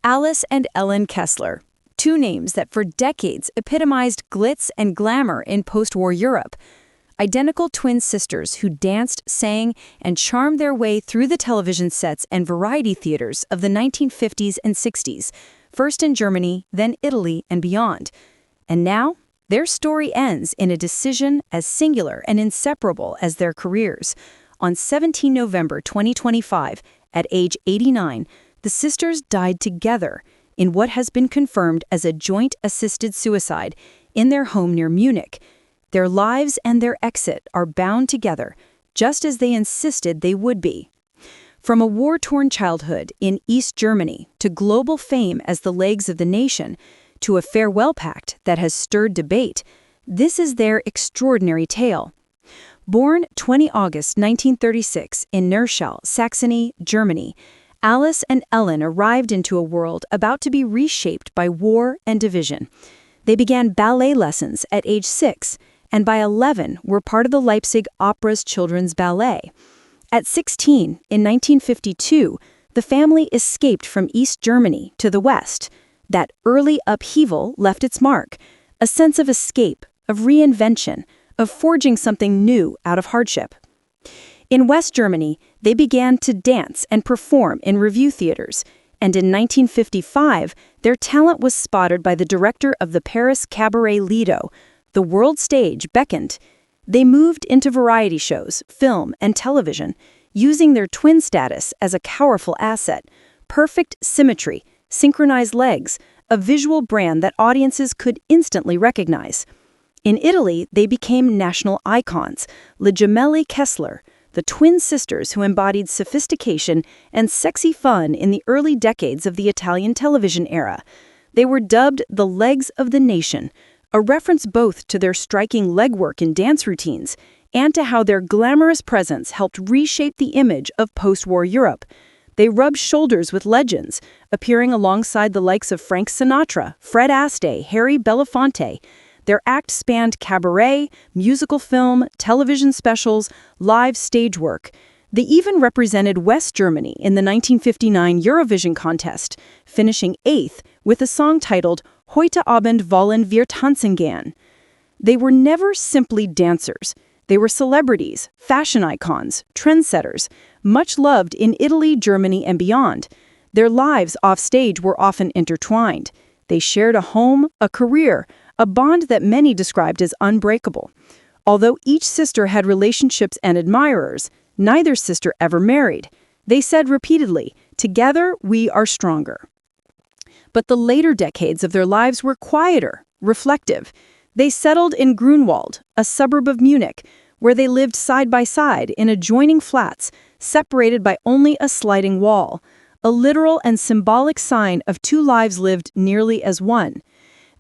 Alice and Ellen Kessler, two names that for decades epitomized glitz and glamour in post-war Europe. Identical twin sisters who danced, sang, and charmed their way through the television sets and variety theaters of the 1950s and 60s, first in Germany, then Italy, and beyond. And now, their story ends in a decision as singular and inseparable as their careers. On 17 November 2025, at age 89, the sisters died together in what has been confirmed as a joint-assisted suicide in their home near Munich. Their lives and their exit are bound together, just as they insisted they would be. From a war-torn childhood in East Germany to global fame as the legs of the nation, to a farewell pact that has stirred debate, this is their extraordinary tale. Born 20 August 1936 in Neuschel, Saxony, Germany, Alice and Ellen arrived into a world about to be reshaped by war and division. They began ballet lessons at age 6, and by 11 were part of the Leipzig Opera's children's ballet. At 16, in 1952, the family escaped from East Germany to the West. That early upheaval left its mark, a sense of escape, of reinvention, of forging something new out of hardship. In West Germany, they began to dance and perform in revue theaters, and in 1955, their talent was spotted by the director of the Paris cabaret Lido. The world stage beckoned. They moved into variety shows, film, and television, using their twin status as a powerful asset. Perfect symmetry, synchronized legs, a visual brand that audiences could instantly recognize. In Italy, they became national icons, Le Gemelli Kessler, the twin sisters who embodied sophistication and sexy fun in the early decades of the Italian television era. They were dubbed the legs of the nation, a reference both to their striking legwork in dance routines and to how their glamorous presence helped reshape the image of post-war Europe. They rubbed shoulders with legends, appearing alongside the likes of Frank Sinatra, Fred Astaire, Harry Belafonte. Their act spanned cabaret, musical film, television specials, live stage work. They even represented West Germany in the 1959 Eurovision contest, finishing 8th with a song titled Heute Abend wollen wir tanzen gehen. They were never simply dancers. They were celebrities, fashion icons, trendsetters, much loved in Italy, Germany, and beyond. Their lives offstage were often intertwined. They shared a home, a career, a bond that many described as unbreakable. Although each sister had relationships and admirers, neither sister ever married. They said repeatedly, "Together we are stronger." But the later decades of their lives were quieter, reflective. They settled in Grunwald, a suburb of Munich, where they lived side by side in adjoining flats, separated by only a sliding wall, a literal and symbolic sign of two lives lived nearly as one.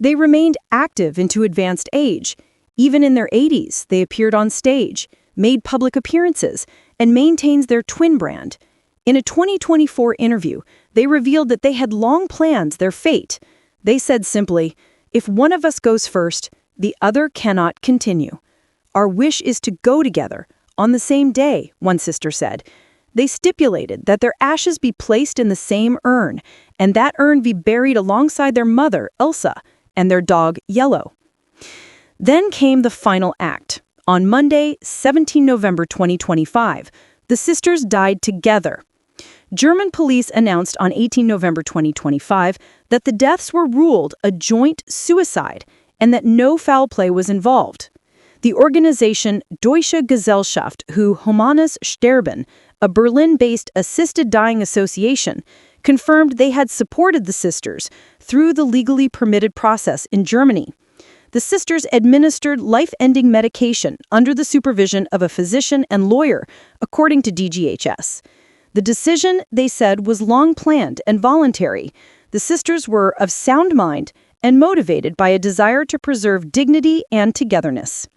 They remained active into advanced age. Even in their 80s, they appeared on stage, made public appearances, and maintained their twin brand. In a 2024 interview, they revealed that they had long planned their fate. They said simply, "If one of us goes first, the other cannot continue. Our wish is to go together, on the same day," one sister said. They stipulated that their ashes be placed in the same urn, and that urn be buried alongside their mother, Elsa, and their dog, Yellow. Then came the final act. On Monday, 17 November 2025, the sisters died together. German police announced on 18 November 2025 that the deaths were ruled a joint suicide and that no foul play was involved. The organization Deutsche Gesellschaft für Humanes Sterben, a Berlin-based assisted dying association, confirmed they had supported the sisters through the legally permitted process in Germany. The sisters administered life-ending medication under the supervision of a physician and lawyer, according to DGHS. The decision, they said, was long planned and voluntary. The sisters were of sound mind and motivated by a desire to preserve dignity and togetherness.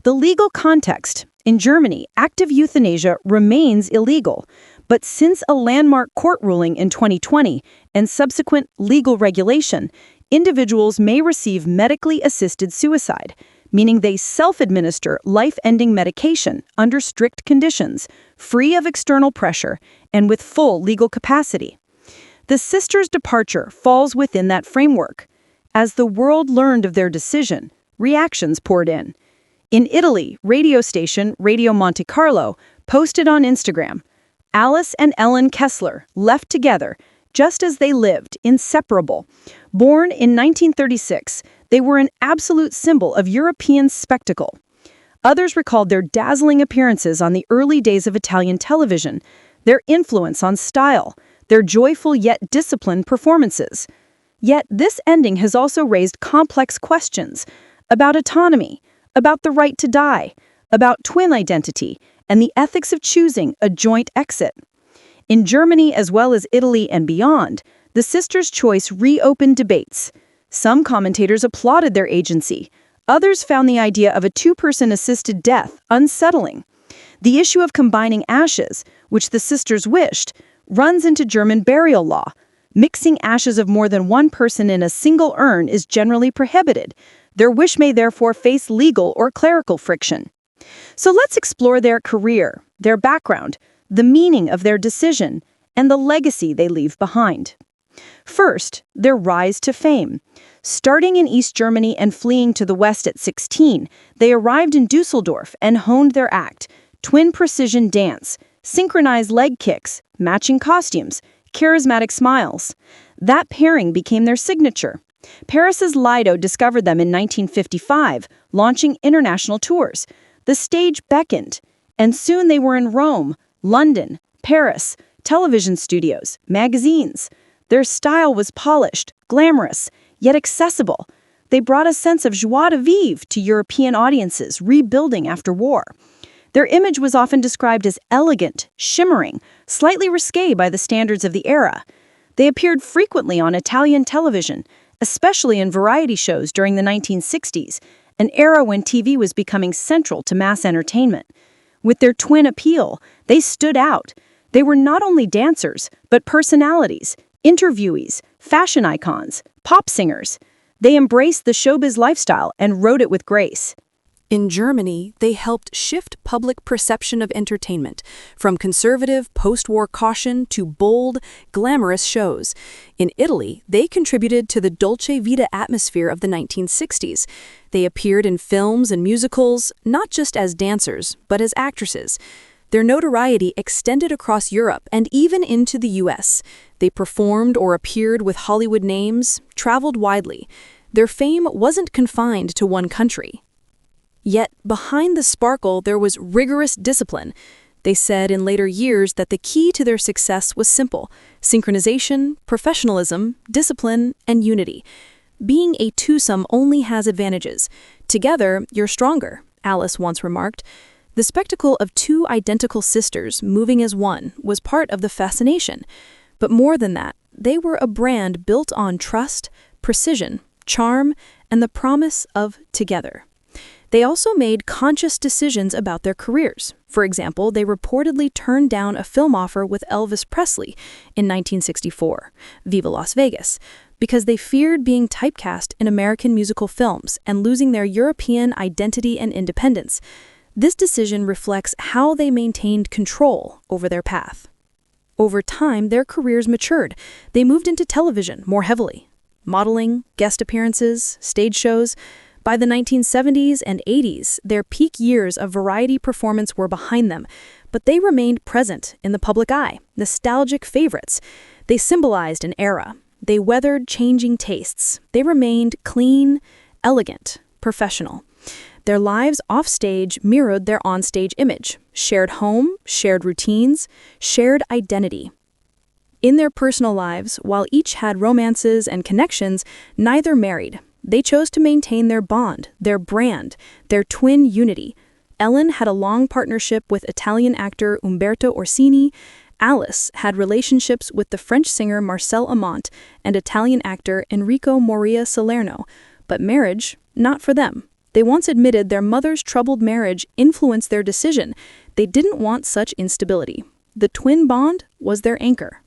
The legal context. In Germany, active euthanasia remains illegal. But since a landmark court ruling in 2020 and subsequent legal regulation, individuals may receive medically assisted suicide, meaning they self-administer life-ending medication under strict conditions, free of external pressure, and with full legal capacity. The sisters' departure falls within that framework. As the world learned of their decision, reactions poured in. In Italy, radio station Radio Monte Carlo posted on Instagram, "Alice and Ellen Kessler left together, just as they lived, inseparable. Born in 1936, they were an absolute symbol of European spectacle." Others recalled their dazzling appearances on the early days of Italian television, their influence on style, their joyful yet disciplined performances. Yet this ending has also raised complex questions about autonomy, about the right to die, about twin identity, and the ethics of choosing a joint exit. In Germany, as well as Italy and beyond, the sisters' choice reopened debates. Some commentators applauded their agency. Others found the idea of a two-person assisted death unsettling. The issue of combining ashes, which the sisters wished, runs into German burial law. Mixing ashes of more than one person in a single urn is generally prohibited. Their wish may therefore face legal or clerical friction. So let's explore their career, their background, the meaning of their decision, and the legacy they leave behind. First, their rise to fame. Starting in East Germany and fleeing to the West at 16, they arrived in Dusseldorf and honed their act: twin precision dance, synchronized leg kicks, matching costumes, charismatic smiles. That pairing became their signature. Paris's Lido discovered them in 1955, launching international tours. The stage beckoned, and soon they were in Rome, London, Paris, television studios, magazines. Their style was polished, glamorous, yet accessible. They brought a sense of joie de vivre to European audiences rebuilding after war. Their image was often described as elegant, shimmering, slightly risqué by the standards of the era. They appeared frequently on Italian television, especially in variety shows during the 1960s, an era when TV was becoming central to mass entertainment. With their twin appeal, they stood out. They were not only dancers, but personalities, interviewees, fashion icons, pop singers. They embraced the showbiz lifestyle and rode it with grace. In Germany, they helped shift public perception of entertainment, from conservative post-war caution to bold, glamorous shows. In Italy, they contributed to the dolce vita atmosphere of the 1960s. They appeared in films and musicals, not just as dancers, but as actresses. Their notoriety extended across Europe and even into the US. They performed or appeared with Hollywood names, traveled widely. Their fame wasn't confined to one country. Yet, behind the sparkle, there was rigorous discipline. They said in later years that the key to their success was simple: synchronization, professionalism, discipline, and unity. Being a twosome only has advantages. Together, you're stronger, Alice once remarked. The spectacle of two identical sisters moving as one was part of the fascination. But more than that, they were a brand built on trust, precision, charm, and the promise of together. They also made conscious decisions about their careers. For example, they reportedly turned down a film offer with Elvis Presley in 1964, Viva Las Vegas, because they feared being typecast in American musical films and losing their European identity and independence. This decision reflects how they maintained control over their path. Over time, their careers matured. They moved into television more heavily. Modeling, guest appearances, stage shows. By the 1970s and 80s, their peak years of variety performance were behind them, but they remained present in the public eye, nostalgic favorites. They symbolized an era. They weathered changing tastes. They remained clean, elegant, professional. Their lives offstage mirrored their onstage image: shared home, shared routines, shared identity. In their personal lives, while each had romances and connections, neither married. They chose to maintain their bond, their brand, their twin unity. Ellen had a long partnership with Italian actor Umberto Orsini. Alice had relationships with the French singer Marcel Amont and Italian actor Enrico Moria Salerno. But marriage, not for them. They once admitted their mother's troubled marriage influenced their decision. They didn't want such instability. The twin bond was their anchor.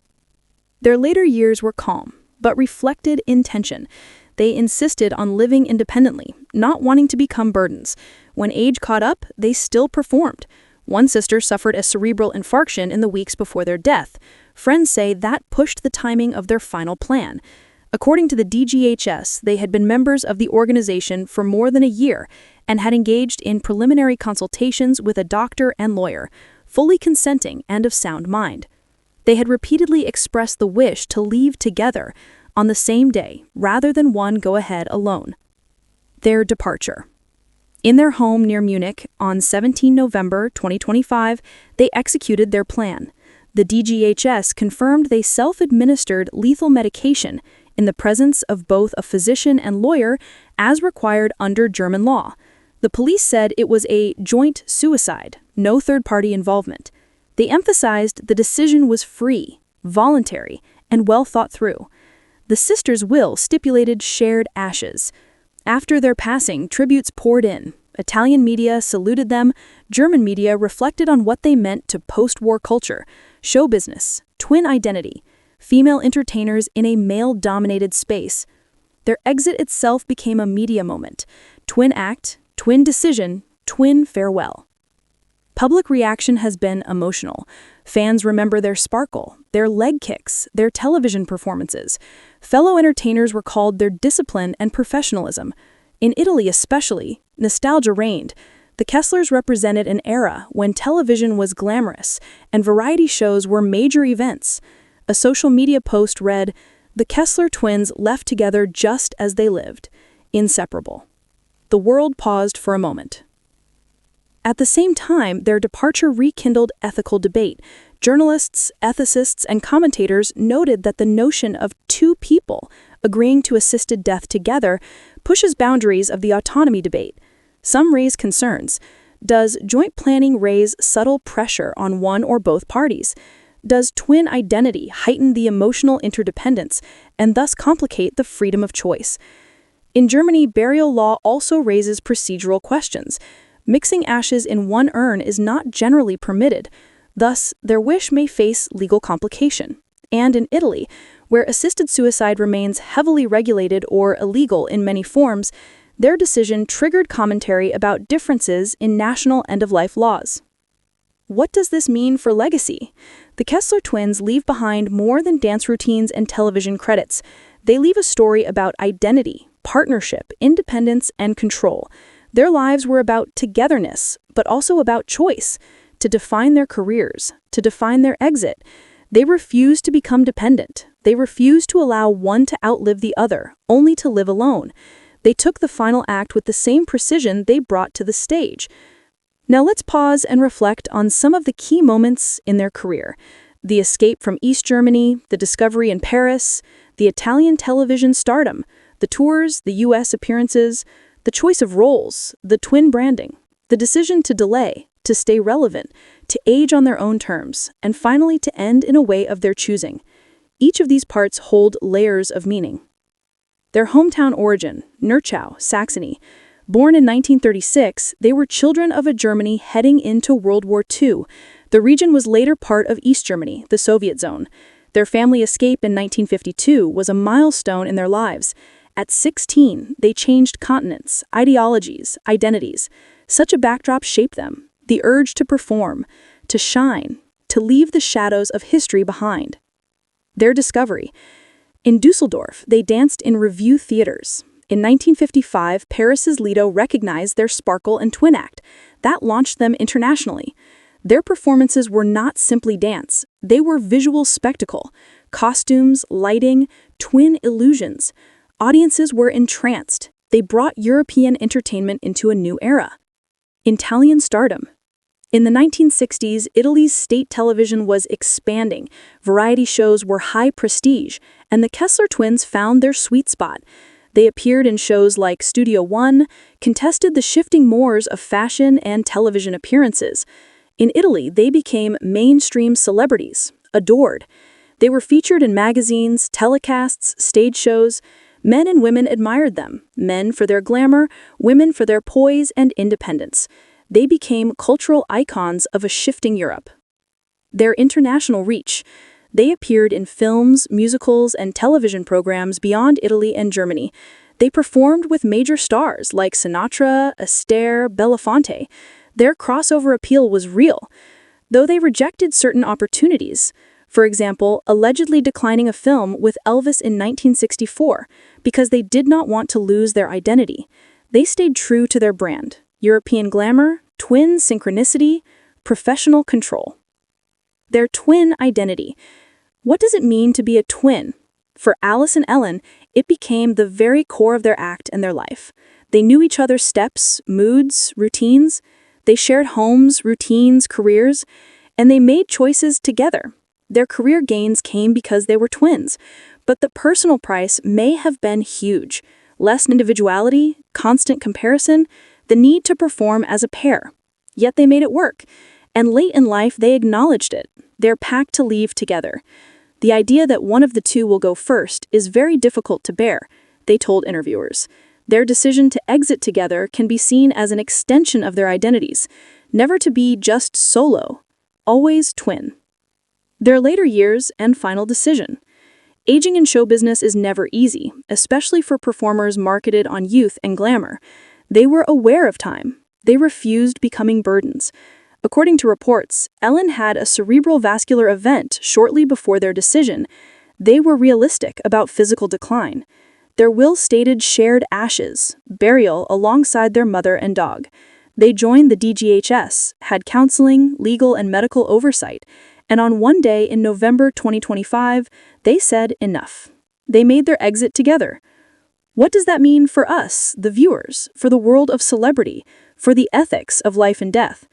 Their later years were calm, but reflected intention. They insisted on living independently, not wanting to become burdens. When age caught up, they still performed. One sister suffered a cerebral infarction in the weeks before their death. Friends say that pushed the timing of their final plan. According to the DGHS, they had been members of the organization for more than a year and had engaged in preliminary consultations with a doctor and lawyer, fully consenting and of sound mind. They had repeatedly expressed the wish to leave together on the same day rather than one go ahead alone. Their departure. In their home near Munich on 17 November 2025, they executed their plan. The DGHS confirmed they self-administered lethal medication in the presence of both a physician and lawyer as required under German law. The police said it was a joint suicide, no third-party involvement. They emphasized the decision was free, voluntary, and well thought through. The sisters' will stipulated shared ashes. After their passing, tributes poured in. Italian media saluted them. German media reflected on what they meant to post-war culture, show business, twin identity, female entertainers in a male-dominated space. Their exit itself became a media moment. Twin act, twin decision, twin farewell. Public reaction has been emotional. Fans remember their sparkle, their leg kicks, their television performances. Fellow entertainers recalled their discipline and professionalism. In Italy especially, nostalgia reigned. The Kesslers represented an era when television was glamorous and variety shows were major events. A social media post read, "The Kessler twins left together just as they lived, inseparable." The world paused for a moment. At the same time, their departure rekindled ethical debate. Journalists, ethicists, and commentators noted that the notion of two people agreeing to assisted death together pushes boundaries of the autonomy debate. Some raise concerns. Does joint planning raise subtle pressure on one or both parties? Does twin identity heighten the emotional interdependence and thus complicate the freedom of choice? In Germany, burial law also raises procedural questions. Mixing ashes in one urn is not generally permitted. Thus, their wish may face legal complication. And in Italy, where assisted suicide remains heavily regulated or illegal in many forms, their decision triggered commentary about differences in national end-of-life laws. What does this mean for legacy? The Kessler twins leave behind more than dance routines and television credits. They leave a story about identity, partnership, independence, and control. Their lives were about togetherness, but also about choice, to define their careers, to define their exit. They refused to become dependent. They refused to allow one to outlive the other, only to live alone. They took the final act with the same precision they brought to the stage. Now let's pause and reflect on some of the key moments in their career. The escape from East Germany, the discovery in Paris, the Italian television stardom, the tours, the US appearances, the choice of roles, the twin branding, the decision to delay, to stay relevant, to age on their own terms, and finally to end in a way of their choosing. Each of these parts hold layers of meaning. Their hometown origin, Nürnberg, Saxony. Born in 1936, they were children of a Germany heading into World War II. The region was later part of East Germany, the Soviet zone. Their family escape in 1952 was a milestone in their lives. At 16, they changed continents, ideologies, identities. Such a backdrop shaped them. The urge to perform, to shine, to leave the shadows of history behind. Their discovery. In Dusseldorf, they danced in revue theaters. In 1955, Paris's Lido recognized their sparkle and twin act. That launched them internationally. Their performances were not simply dance. They were visual spectacle. Costumes, lighting, twin illusions. Audiences were entranced. They brought European entertainment into a new era. Italian stardom. In the 1960s, Italy's state television was expanding. Variety shows were high prestige, and the Kessler twins found their sweet spot. They appeared in shows like Studio One, contested the shifting mores of fashion and television appearances. In Italy, they became mainstream celebrities, adored. They were featured in magazines, telecasts, stage shows. Men and women admired them, men for their glamour, women for their poise and independence. They became cultural icons of a shifting Europe. Their international reach. They appeared in films, musicals, and television programs beyond Italy and Germany. They performed with major stars like Sinatra, Astaire, Belafonte. Their crossover appeal was real, though they rejected certain opportunities. For example, allegedly declining a film with Elvis in 1964 because they did not want to lose their identity. They stayed true to their brand: European glamour, twin synchronicity, professional control. Their twin identity. What does it mean to be a twin? For Alice and Ellen, it became the very core of their act and their life. They knew each other's steps, moods, routines. They shared homes, routines, careers, and they made choices together. Their career gains came because they were twins, but the personal price may have been huge. Less individuality, constant comparison, the need to perform as a pair. Yet they made it work, and late in life they acknowledged it, their pact to leave together. The idea that one of the two will go first is very difficult to bear, they told interviewers. Their decision to exit together can be seen as an extension of their identities, never to be just solo, always twin. Their later years and final decision. Aging in show business is never easy, especially for performers marketed on youth and glamour. They were aware of time. They refused becoming burdens. According to reports, Ellen had a cerebral vascular event shortly before their decision. They were realistic about physical decline. Their will stated shared ashes, burial alongside their mother and dog. They joined the DGHS, had counseling, legal and medical oversight, and on one day in November 2025, they said enough. They made their exit together. What does that mean for us, the viewers, for the world of celebrity, for the ethics of life and death?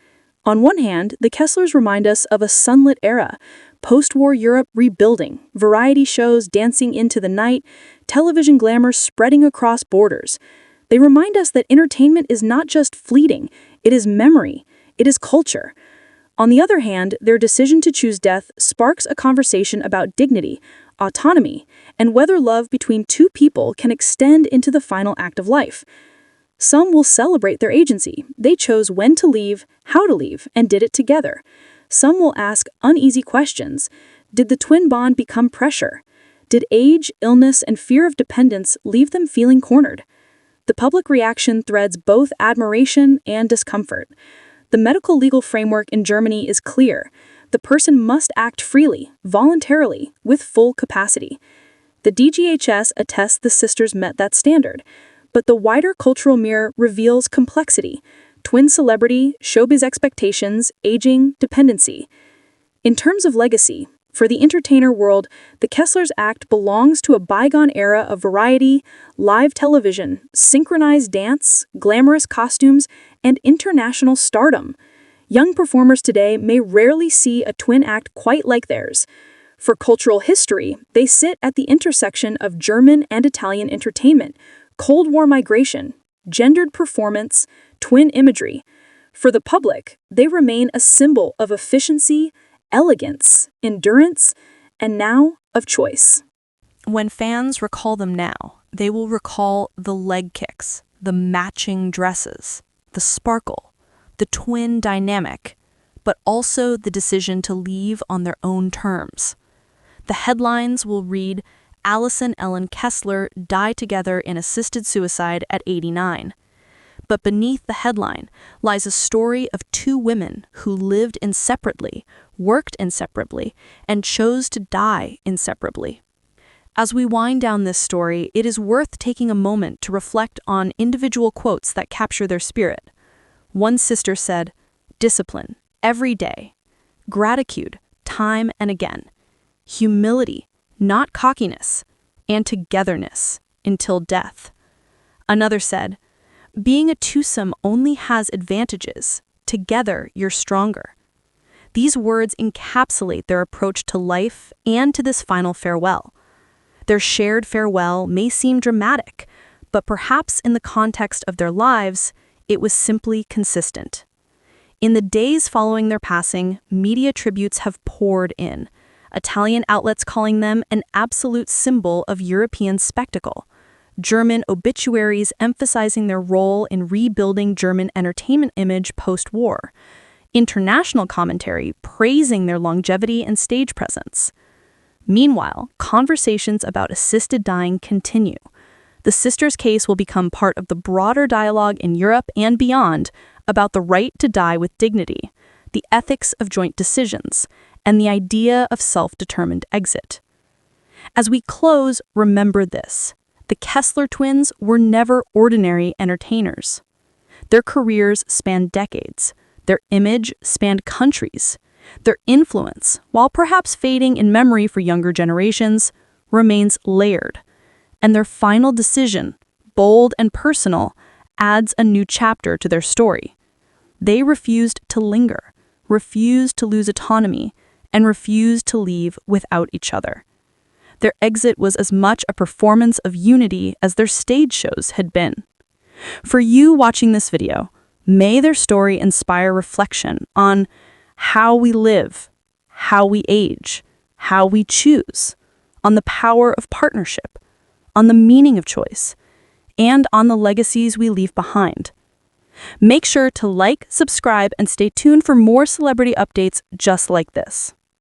On one hand, the Kesslers remind us of a sunlit era, post-war Europe rebuilding, variety shows dancing into the night, television glamour spreading across borders. They remind us that entertainment is not just fleeting, it is memory, it is culture. On the other hand, their decision to choose death sparks a conversation about dignity, autonomy, and whether love between two people can extend into the final act of life. Some will celebrate their agency. They chose when to leave, how to leave, and did it together. Some will ask uneasy questions. Did the twin bond become pressure? Did age, illness, and fear of dependence leave them feeling cornered? The public reaction threads both admiration and discomfort. The medical legal framework in Germany is clear. The person must act freely, voluntarily, with full capacity. The DGHS attests the sisters met that standard. But the wider cultural mirror reveals complexity: twin celebrity, showbiz expectations, aging, dependency. In terms of legacy, for the entertainer world, the Kesslers' act belongs to a bygone era of variety, live television, synchronized dance, glamorous costumes, and international stardom. Young performers today may rarely see a twin act quite like theirs. For cultural history, they sit at the intersection of German and Italian entertainment, Cold War migration, gendered performance, twin imagery. For the public, they remain a symbol of efficiency, elegance, endurance, and now of choice. When fans recall them now, they will recall the leg kicks, the matching dresses, the sparkle, the twin dynamic, but also the decision to leave on their own terms. The headlines will read, Alice and Ellen Kessler die together in assisted suicide at 89. But beneath the headline lies a story of two women who lived inseparably, worked inseparably, and chose to die inseparably. As we wind down this story, it is worth taking a moment to reflect on individual quotes that capture their spirit. One sister said, "Discipline, every day. Gratitude, time and again. Humility, not cockiness, and togetherness, until death." Another said, "Being a twosome only has advantages. Together, you're stronger." These words encapsulate their approach to life and to this final farewell. Their shared farewell may seem dramatic, but perhaps in the context of their lives, it was simply consistent. In the days following their passing, media tributes have poured in, Italian outlets calling them an absolute symbol of European spectacle, German obituaries emphasizing their role in rebuilding German entertainment image post-war, international commentary praising their longevity and stage presence. Meanwhile, conversations about assisted dying continue. The sisters' case will become part of the broader dialogue in Europe and beyond, about the right to die with dignity, the ethics of joint decisions, and the idea of self-determined exit. As we close, remember this: the Kessler twins were never ordinary entertainers. Their careers spanned decades. Their image spanned countries. Their influence, while perhaps fading in memory for younger generations, remains layered. And their final decision, bold and personal, adds a new chapter to their story. They refused to linger, refused to lose autonomy, and refused to leave without each other. Their exit was as much a performance of unity as their stage shows had been. For you watching this video, may their story inspire reflection on how we live, how we age, how we choose, on the power of partnership, on the meaning of choice, and on the legacies we leave behind. Make sure to like, subscribe, and stay tuned for more celebrity updates just like this.